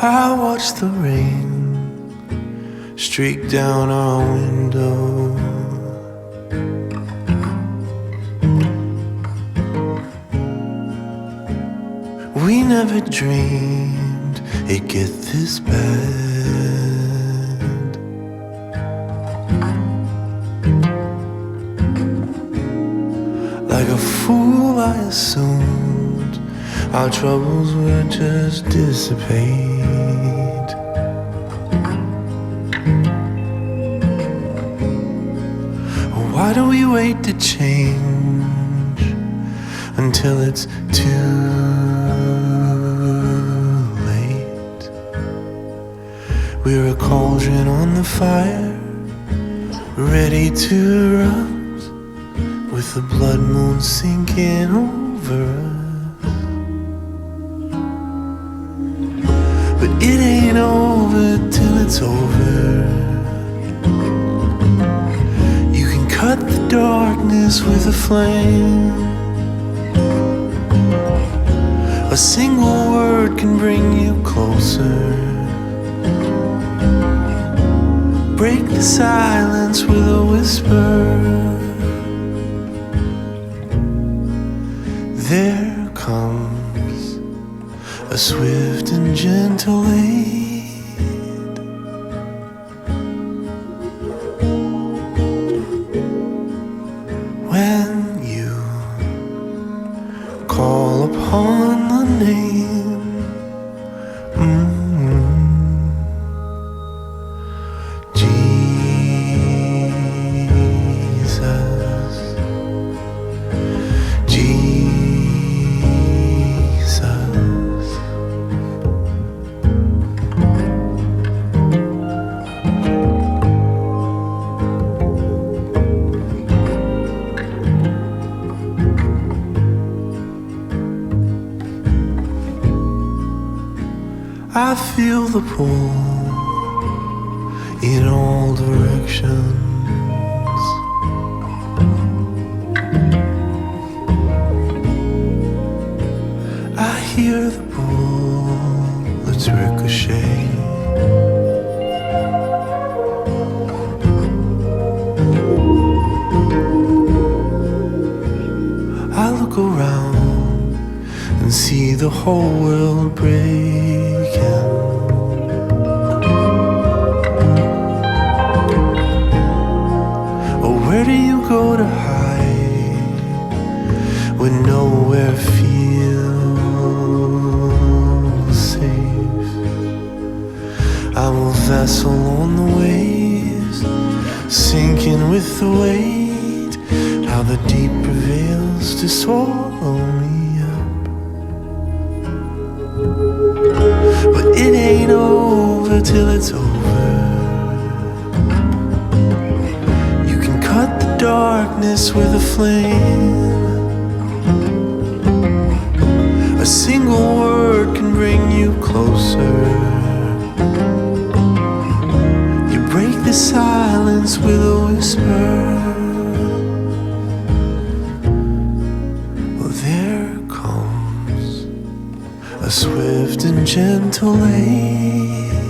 I watch the rain streak down our window. We never dreamed it'd get this bad. Like a fool I assumed our troubles would just dissipate. Why do we wait to change until it's too late? We're a cauldron on the fire, ready to erupt, with the blood moon sinking over us. But it ain't over till it's over. You can cut the darkness with a flame. A single word can bring you closer. Break the silence with a whisper. There comes a swift and gentle aid. When you call upon the name, Jesus, Jesus. I feel the pull in all directions. I hear the bullets ricochet. I look around and see the whole world breaking. Oh, where do you go to hide when nowhere feels safe? I'm a vessel on the waves, sinking with the weight. How the deep prevails to swallow me up. But it ain't over till it's over. You can cut the darkness with a flame. A single word can bring you closer. You break the silence with a whisper. There comes a swift and gentle aid.